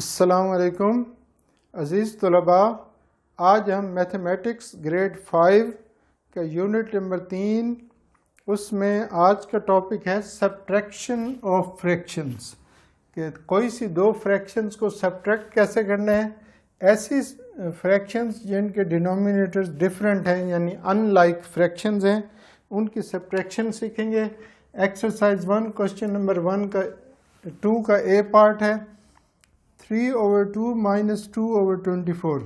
अस्सलामुअलैकुम अज़ीज़ तलबा, आज हम मैथमेटिक्स ग्रेड 5 का यूनिट नंबर 3, उसमें आज का टॉपिक है सब्ट्रैक्शन ऑफ फ्रैक्शंस कि कोई सी दो फ्रैक्शंस को सब्ट्रैक्ट कैसे करना है। ऐसी फ्रैक्शंस जिनके डिनोमिनेटर्स डिफरेंट हैं यानी अनलाइक फ्रैक्शंस हैं, उनकी सब्ट्रैक्शन सीखेंगे। एक्सरसाइज 1 क्वेश्चन नंबर 1 का 2 का ए पार्ट है 3/2 माइनस 2/24।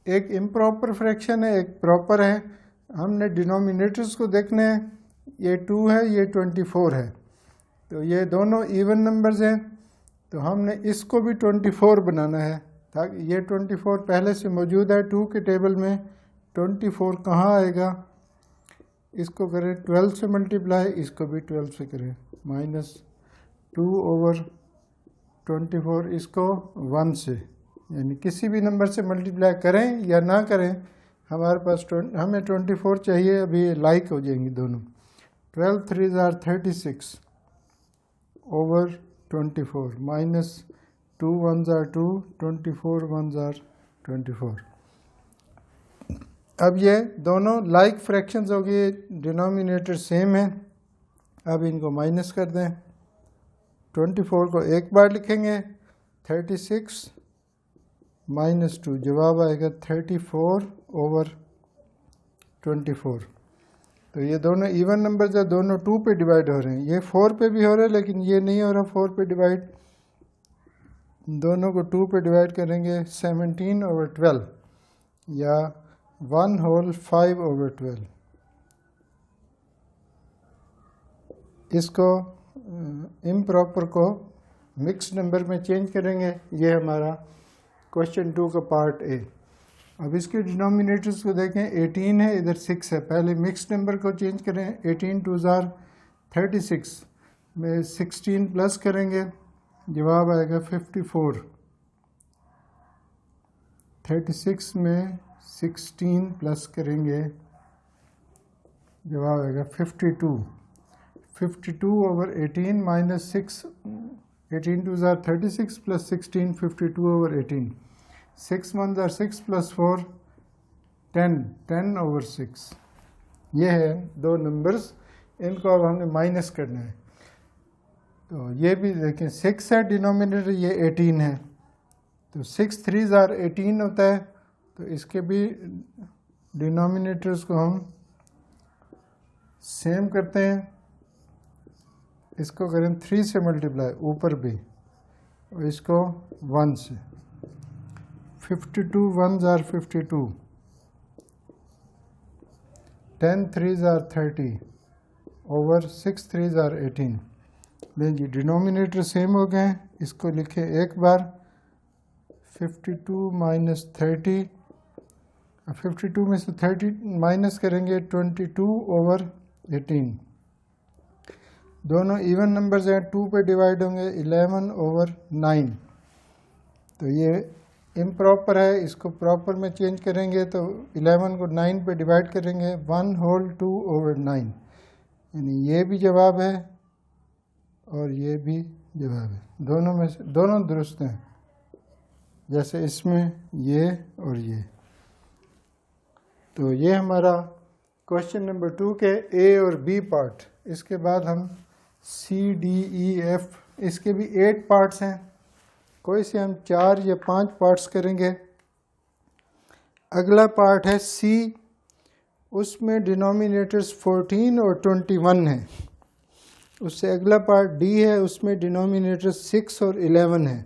एक इम्प्रॉपर फ्रैक्शन है, एक प्रॉपर है। हमने डिनोमिनेटर्स को देखने हैं, ये 2 है, ये 24 है, तो ये दोनों इवन नंबर्स हैं, तो हमने इसको भी 24 बनाना है ताकि ये 24 पहले से मौजूद है 2 के टेबल में। 24 कहाँ आएगा, इसको करें 12 से मल्टीप्लाई, इसको भी 12 से करें, माइनस 2/24, इसको 1 से, यानी किसी भी नंबर से मल्टीप्लाई करें या ना करें, हमारे पास हमें 24 चाहिए। अभी ये लाइक हो जाएंगी दोनों। 12 3 are 36/24 minus 2 1s are 2, 24 1s are 24। अब ये दोनों लाइक फ्रैक्शंस हो गए, डिनोमिनेटर सेम है। अब इनको माइनस कर दें। 24 को एक बार लिखेंगे, 36 माइनस 2, जवाब आएगा 34/24। तो ये दोनों इवन नंबर्स है, दोनों 2 पे डिवाइड हो रहे हैं। ये 4 पे भी हो रहा है लेकिन ये नहीं हो रहा 4 पे डिवाइड। दोनों को 2 पे डिवाइड करेंगे, 17/12 या 1 होल 5/12। इसको इम्प्रॉपर को मिक्स नंबर में चेंज करेंगे। ये हमारा क्वेश्चन 2 का पार्ट ए। अब इसके डिनोमिनेटर्स को देखें, 18 है, इधर 6 है। पहले मिक्स नंबर को चेंज करें। 18 2s are 36 में 16 प्लस करेंगे, जवाब आएगा 54। 36 में 16 प्लस करेंगे, जवाब आएगा 52। 52/18 minus 6, 18 2s are 36 plus 16, 52/18। 6 1s are 6 plus 4 10, 10/6। ये है दो नंबर्स, इनको अब हमने माइनस करना है। तो ये भी देखें, 6 है डिनोमिनेटर, ये 18 है, तो 6 3s are 18 होता है। तो इसके भी डिनोमिनेटर्स को हम सेम करते हैं। इसको करें 3 से मल्टीप्लाई, ऊपर भी, और इसको 1 से। 52 1s are 52, 10 3s are 30 over 6 3s are 18। लेकिन डिनोमिनेटर सेम हो गए हैं, इसको लिखें एक बार। 52 माइनस 30, 52 में से 30 माइनस करेंगे, 22/18। दोनों इवन नंबर्स हैं, 2 पे डिवाइड होंगे, 11/9। तो ये इम्प्रॉपर है, इसको प्रॉपर में चेंज करेंगे तो 11 को 9 पे डिवाइड करेंगे, 1 होल 2/9, यानी ये भी जवाब है और ये भी जवाब है। दोनों में से दोनों दुरुस्त हैं, जैसे इसमें ये और ये। तो ये हमारा क्वेश्चन नंबर 2 के ए और बी पार्ट। इसके बाद हम सी डी ई एफ, इसके भी 8 पार्ट्स हैं, कोई से हम 4 या 5 पार्ट्स करेंगे। अगला पार्ट है सी, उसमें डिनोमिनेटर्स 14 और 21 हैं। उससे अगला पार्ट डी है, उसमें डिनोमिनेटर्स 6 और 11 है।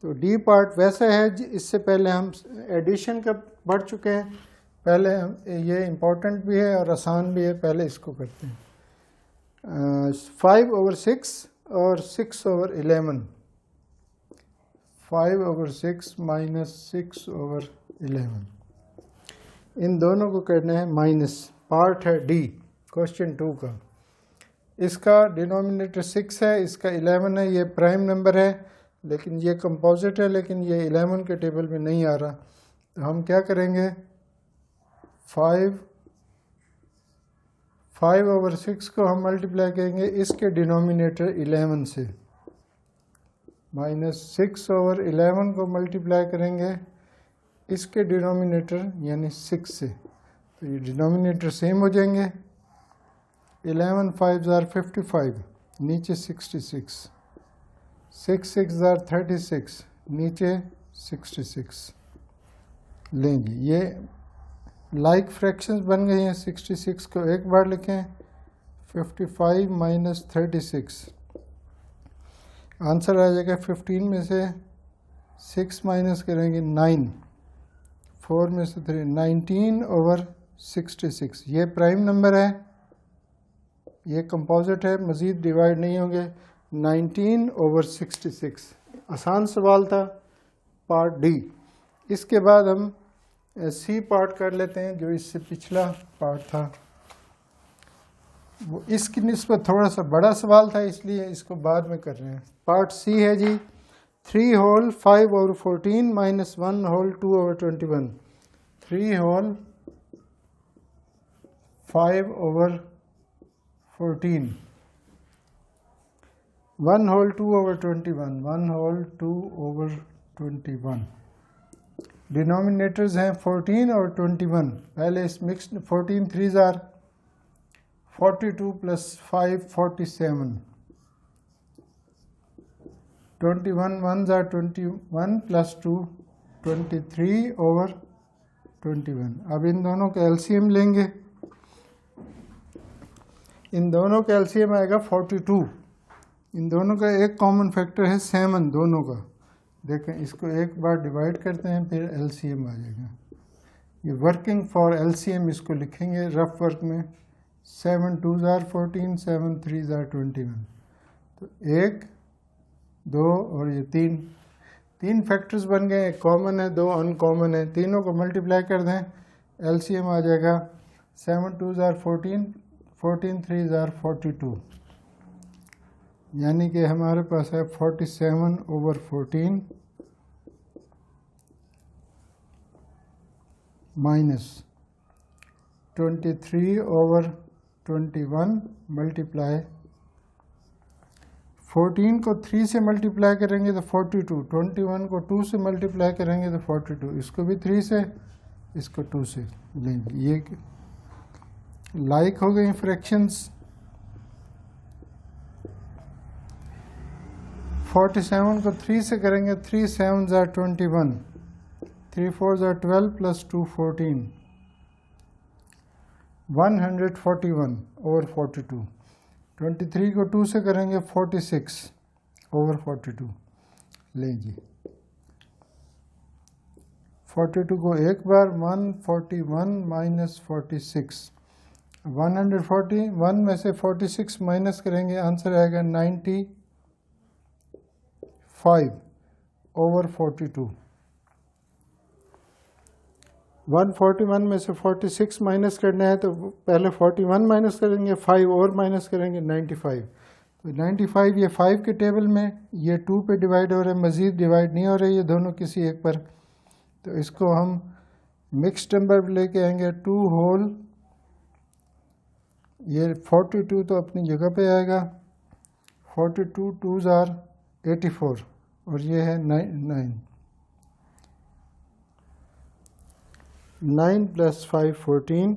तो डी पार्ट वैसा है, इससे पहले हम एडिशन का पढ़ चुके हैं। पहले हम, ये इम्पोर्टेंट भी है और आसान भी है, पहले इसको करते हैं। 5/6 और 6/11, 5/6 माइनस 6/11, इन दोनों को करना है माइनस। पार्ट है डी क्वेश्चन 2 का। इसका डिनोमिनेटर 6 है, इसका 11 है। ये प्राइम नंबर है लेकिन ये कंपोजिट है, लेकिन ये 11 के टेबल में नहीं आ रहा। तो हम क्या करेंगे, 5/6 को हम मल्टीप्लाई करेंगे इसके डिनोमिनेटर 11 से। 5/6 को हम मल्टीप्लाई करेंगे इसके डिनोमिनेटर 11 से, तो ये 11 5/6 इसके डिनोमिनेटर 11 से, -6/11 को मल्टीप्लाई करेंगे इसके डिनोमिनेटर यानी 6 से, तो ये डिनोमिनेटर सेम हो जाएंगे। 11 5 ज़ार 55, नीचे 66, 6 6 ज़ार 36, नीचे 66 लेंगे। ये लाइक फ्रैक्शंस बन गए हैं। 66 को एक बार लिखें, 55 माइनस 36, आंसर आ जाएगा 15 में से 6 माइनस करेंगे 9, 4 में से 3, 19/66। ये प्राइम नंबर है, ये कंपोजिट है, मज़ीद डिवाइड नहीं होंगे। 19/66 आसान सवाल था, पार्ट डी। इसके बाद हम सी पार्ट कर लेते हैं, जो इससे पिछला पार्ट था। वो इसकी निस्बत थोड़ा सा बड़ा सवाल था, इसलिए इसको बाद में कर रहे हैं। पार्ट सी है जी, 3 whole 5/14 minus 1 whole 2/21। 3 whole 5/14, 1 whole 2/21, 1 whole 2/21। Denominators हैं 14 और 21। पहले इस मिक्स्ड 14 3 ज़ार 42 प्लस 5 47, 21 1 ज़ार 21 प्लस 2 23/21। अब इन दोनों का एलसीएम लेंगे। इन दोनों का एलसीएम आएगा 42। इन दोनों का एक कॉमन फैक्टर है 7 दोनों का। देखें, इसको एक बार डिवाइड करते हैं, फिर एलसीएम आ जाएगा। ये वर्किंग फॉर एलसीएम इसको लिखेंगे रफ वर्क में। 7 2 ज़ार 14, 7 3 ज़ार 21। तो 1 2 और ये 3 फैक्टर्स बन गए। एक कॉमन है, 2 अनकॉमन है। तीनों को मल्टीप्लाई कर दें, एलसीएम आ जाएगा 7 2 ज़ार 14, 14 3 ज़ार 42, यानी कि हमारे पास है 47/14 माइनस 23/21 मल्टीप्लाई 14 को 3 से मल्टीप्लाई करेंगे तो 42, 21 को 2 से मल्टीप्लाई करेंगे तो 42, इसको भी 3 से, इसको 2 से लेंगे। ये लाइक हो गई फ्रैक्शंस। 47 को 3 से करेंगे, 3 7 ज़ार 21, 3 4 ज़ार 12 प्लस 2 14, 141/42। 23 को 2 से करेंगे 46/42 लेंगे। 42 को एक बार 141 माइनस 46, 141 में से 46 माइनस करेंगे, आंसर आएगा 95/42। 141 में से 46 माइनस करना है तो पहले 41 माइनस करेंगे, 5 और माइनस करेंगे, 95। तो 95 ये 5 के टेबल में, ये 2 पे डिवाइड हो रहे हैं, मज़ीद डिवाइड नहीं हो रहे ये दोनों किसी एक पर। तो इसको हम मिक्स्ड नंबर लेके आएंगे। 2 होल, ये 42 तो अपनी जगह पे आएगा, 42 2 ज़ार 84 और ये है 9 प्लस 5 14,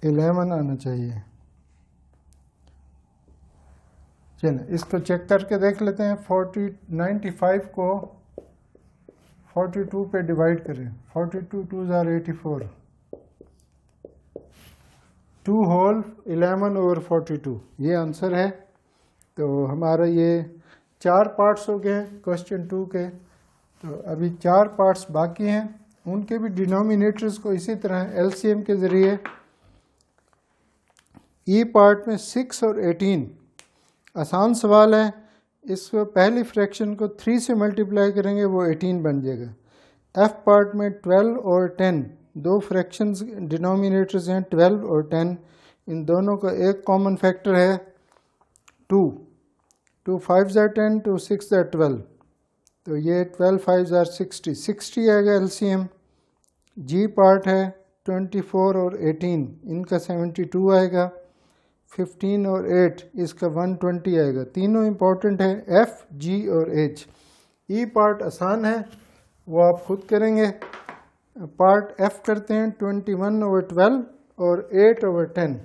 11 आना चाहिए। चलिए इसको चेक करके देख लेते हैं। 95 को 42 पे डिवाइड करें, 42 2 ज़ार 84, 2 होल 11/42, ये आंसर है। तो हमारा ये 4 पार्ट्स हो गए क्वेश्चन 2 के। तो अभी 4 पार्ट्स बाकी हैं, उनके भी डिनोमिनेटर्स को इसी तरह एलसीएम के ज़रिए। ई पार्ट में 6 और 18 आसान सवाल है। इसको पहली फ्रैक्शन को 3 से मल्टीप्लाई करेंगे, वो 18 बन जाएगा। एफ पार्ट में 12 और 10 दो फ्रैक्शंस डिनोमिनेटर्स हैं, 12 और 10। इन दोनों का एक कॉमन फैक्टर है 2। 2 5 ज़ार 10, 2 6 ज़ार 12, तो ये 12 5 ज़ार 60, 60 आएगा एलसीएम। जी पार्ट है 24 और 18, इनका 72 आएगा। 15 और 8, इसका 120 आएगा। तीनों इम्पोर्टेंट है, एफ, जी और एच। ई पार्ट आसान है, वो आप खुद करेंगे। पार्ट एफ करते हैं, 21/12 और 8/10।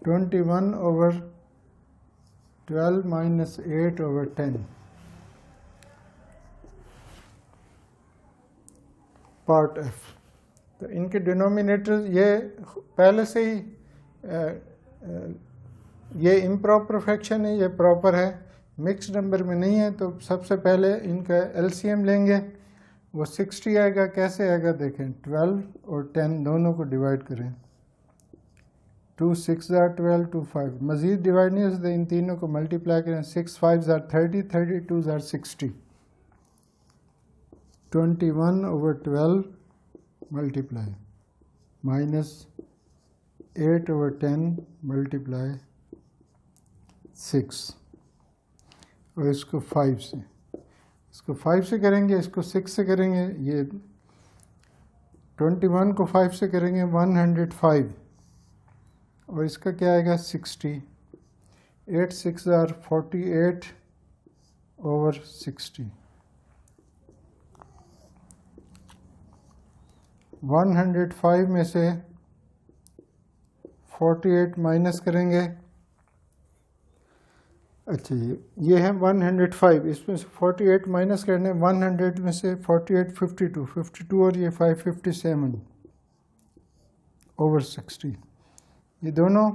21/12 माइनस 8/10 पार्ट एफ। तो इनके डिनोमिनेटर ये पहले से ही ये इम्प्रॉपर फ्रैक्शन है, ये प्रॉपर है, मिक्स नंबर में नहीं है। तो सबसे पहले इनका एलसीएम लेंगे, वो 60 आएगा। कैसे आएगा देखें, 12 और 10 दोनों को डिवाइड करें। 2 6 are 12, 2 5, मज़ीद डिवाइड नहीं हो सकते, इन तीनों को मल्टीप्लाई करें। 6 5 are 30, 32 are 60। 21/12 multiply minus 8/10 multiply 6, और इसको 5 से, इसको 5 से करेंगे, इसको 6 से करेंगे। ये 21 को 5 से करेंगे 105, और इसका क्या आएगा 60। 8 6 are 48/60। 105 में से 48 माइनस करेंगे। अच्छा, ये है 105, इसमें से 48 माइनस करने, 100 में से 48 52 और ये 5 57/60। ये दोनों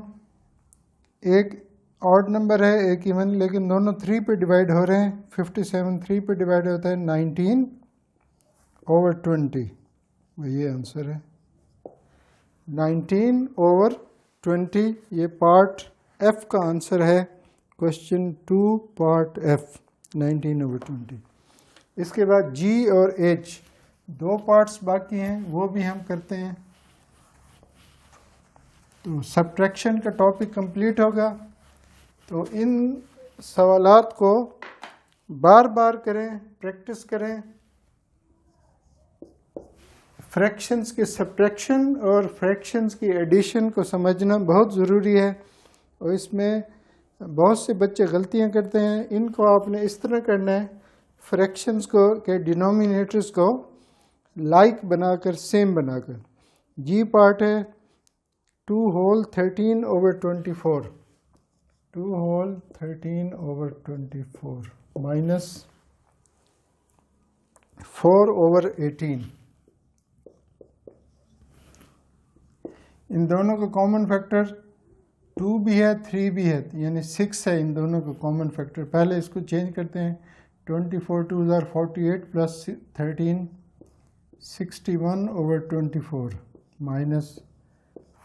एक ऑड नंबर है, एक इवन, लेकिन दोनों 3 पे डिवाइड हो रहे हैं। 57 3 पे डिवाइड होता है 19/20। ये आंसर है 19/20। ये पार्ट एफ का आंसर है, क्वेश्चन 2 पार्ट एफ, 19/20। इसके बाद जी और एच, दो पार्ट्स बाकी हैं, वो भी हम करते हैं। तो सब्ट्रैक्शन का टॉपिक कंप्लीट होगा। तो इन सवालात को बार बार करें, प्रैक्टिस करें। फ्रैक्शंस के सब्ट्रैक्शन और फ्रैक्शंस की एडिशन को समझना बहुत ज़रूरी है, और इसमें बहुत से बच्चे गलतियां करते हैं। इनको आपने इस तरह करना है, फ्रैक्शंस को के डिनोमिनेटर्स को लाइक बनाकर, सेम बनाकर। जी पार्ट है 2 whole 13/24, 2 whole 13/24 माइनस 4/18। इन दोनों का कॉमन फैक्टर 2 भी है, 3 भी है, यानी 6 है इन दोनों का कॉमन फैक्टर। पहले इसको चेंज करते हैं। 24 2 are 48 प्लस 13 61/24 माइनस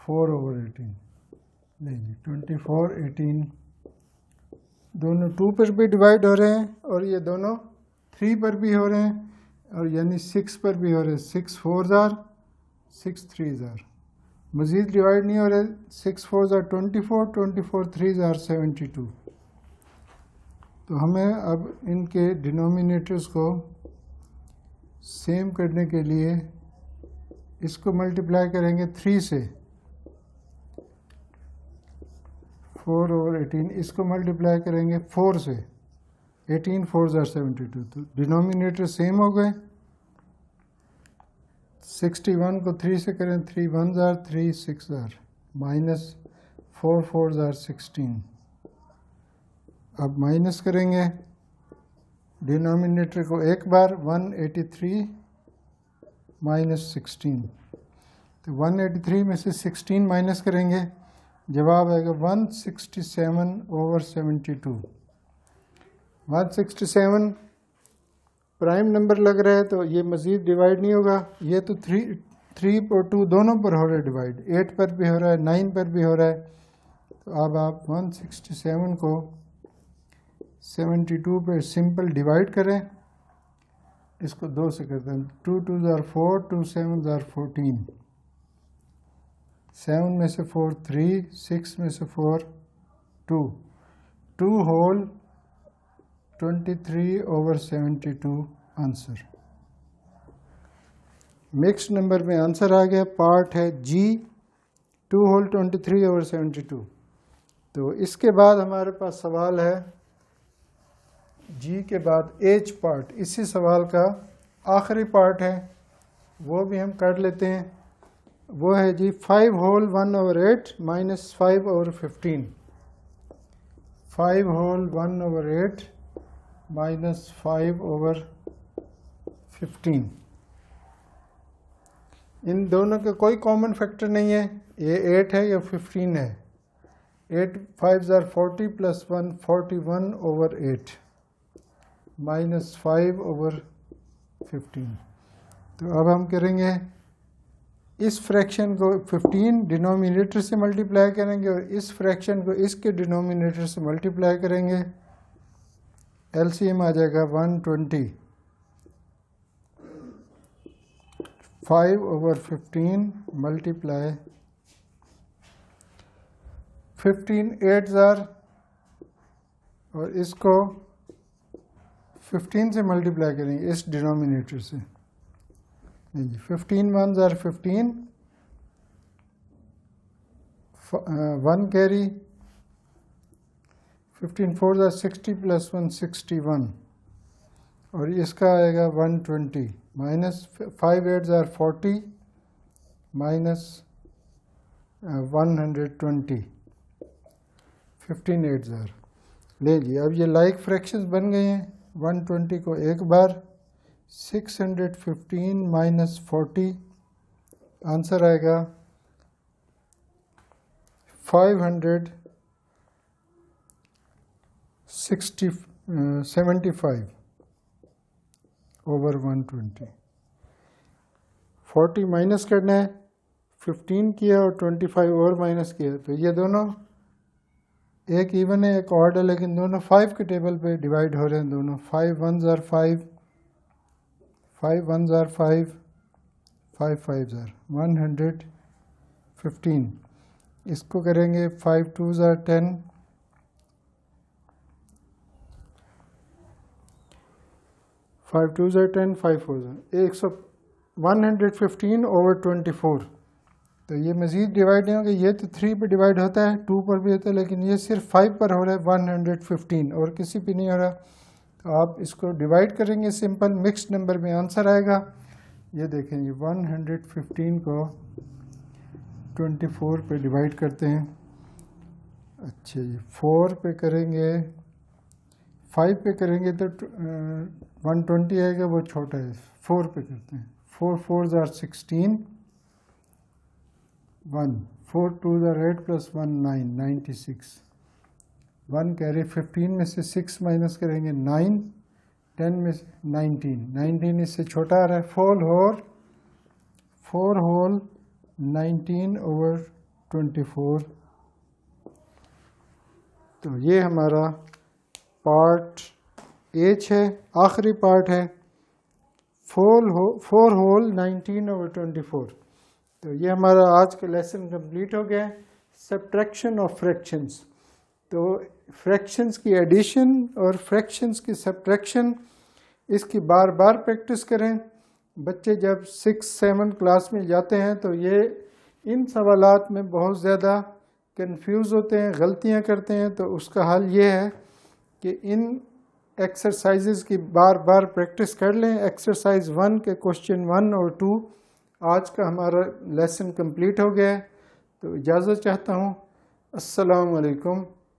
4/18। नहीं, 24 18 दोनों 2 पर भी डिवाइड हो रहे हैं, और ये दोनों 3 पर भी हो रहे हैं, और यानी 6 पर भी हो रहे हैं। 6 4s are 6 3s are, मज़ीद डिवाइड नहीं हो रहे। 6 4s are 24, 24 3s are 72। तो हमें अब इनके डिनोमिनेटर्स को सेम करने के लिए इसको मल्टीप्लाई करेंगे 3 से, 4/18। इसको मल्टीप्लाई करेंगे 4 से, 18 4s are 72। तो डिनोमिनेटर सेम हो गए। 61 को 3 से करें, 3 1s are 3 6s are minus 4 4s are 16। अब माइनस करेंगे डिनोमिनेटर को एक बार, 183 माइनस 16। तो 183 में से 16 माइनस करेंगे, जवाब आएगा 167/72। 167 प्राइम नंबर लग रहा है, तो ये मज़ीद डिवाइड नहीं होगा। ये तो 3 और 2 दोनों पर हो रहा है डिवाइड, 8 पर भी हो रहा है, 9 पर भी हो रहा है। तो अब आप 167 को 72 पर सिंपल डिवाइड करें। इसको 2 से करते हैं। 2 2s are 4, 2 7s are 14। 7 में से 4 3, 6 में से 4 2, 2 whole 23/72 आंसर। मिक्स्ड नंबर में आंसर आ गया। पार्ट है जी 2 होल 23/72। तो इसके बाद हमारे पास सवाल है जी के बाद एच पार्ट, इसी सवाल का आखिरी पार्ट है, वो भी हम कर लेते हैं। वो है जी 5 होल 1/8 माइनस 5/15। 5 whole 1/8 minus 5/15। इन दोनों का कोई कॉमन फैक्टर नहीं है, ये 8 है या 15 है। 8 5 are 40 प्लस 1 41/8 माइनस 5/15। तो अब हम करेंगे इस फ्रैक्शन को 15 डिनोमिनेटर से मल्टीप्लाई करेंगे और इस फ्रैक्शन को इसके डिनोमिनेटर से मल्टीप्लाई करेंगे। एलसीएम आ जाएगा 120। 5/15 मल्टीप्लाई 15 8 जार और इसको 15 से मल्टीप्लाई करेंगे इस डिनोमिनेटर से। 15 1 जार 15, 1 कैरी, 15 4 जार 60 प्लस 1 61 और इसका आएगा 120 माइनस 5 8 जार 40 माइनस 120 15 8 जार। ले लिए, अब ये लाइक फ्रैक्शंस बन गए हैं। 120 को एक बार, 615 माइनस 40, आंसर आएगा 575/120। 40 माइनस करना है, 15 किया और 25 और माइनस किया, तो ये दोनों एक इवन है एक ऑड है, लेकिन दोनों 5 के टेबल पे डिवाइड हो रहे हैं दोनों। 5 1 जार 5, 5 1 जार 5, 5 5 जार 115। इसको करेंगे 5 2 जार 10, 5 2 जार 10, 5 4 जार 115/24। तो ये मज़ीद डिवाइड नहीं होगा, ये तो 3 पर डिवाइड होता है, 2 पर भी होता है, लेकिन ये सिर्फ 5 पर हो रहा है 115 और किसी पे नहीं हो रहा। तो आप इसको डिवाइड करेंगे सिंपल मिक्स्ड नंबर में, आंसर आएगा। ये देखें ये 115 को 24 पे डिवाइड करते हैं। अच्छा जी 4 पे करेंगे, 5 पे करेंगे तो 120 आएगा, वो छोटा है। 4 पे करते हैं, 4 4 जार 16, 1 4 2 जार 8 प्लस 1 9 96। 1 कैरी, 15 में से 6 माइनस करेंगे 9, 10 में से 19 इससे छोटा आ रहा है। 4 होल 19/24। तो ये हमारा पार्ट एच है, आखिरी पार्ट है 4 होल 19/24। तो ये हमारा आज का लेसन कंप्लीट हो गया है, सब्ट्रैक्शन ऑफ फ्रैक्शंस। तो फ्रैक्शंस की एडिशन और फ्रैक्शंस की सब्ट्रैक्शन, इसकी बार बार प्रैक्टिस करें। बच्चे जब 6-7 क्लास में जाते हैं तो ये इन सवालात में बहुत ज़्यादा कंफ्यूज होते हैं, गलतियां करते हैं। तो उसका हल ये है कि इन एक्सरसाइजेज की बार बार प्रैक्टिस कर लें। एक्सरसाइज 1 के क्वेश्चन 1 और 2 आज का हमारा लेसन कंप्लीट हो गया है। तो इजाज़त चाहता हूँ। अस्सलाम वालेकुम।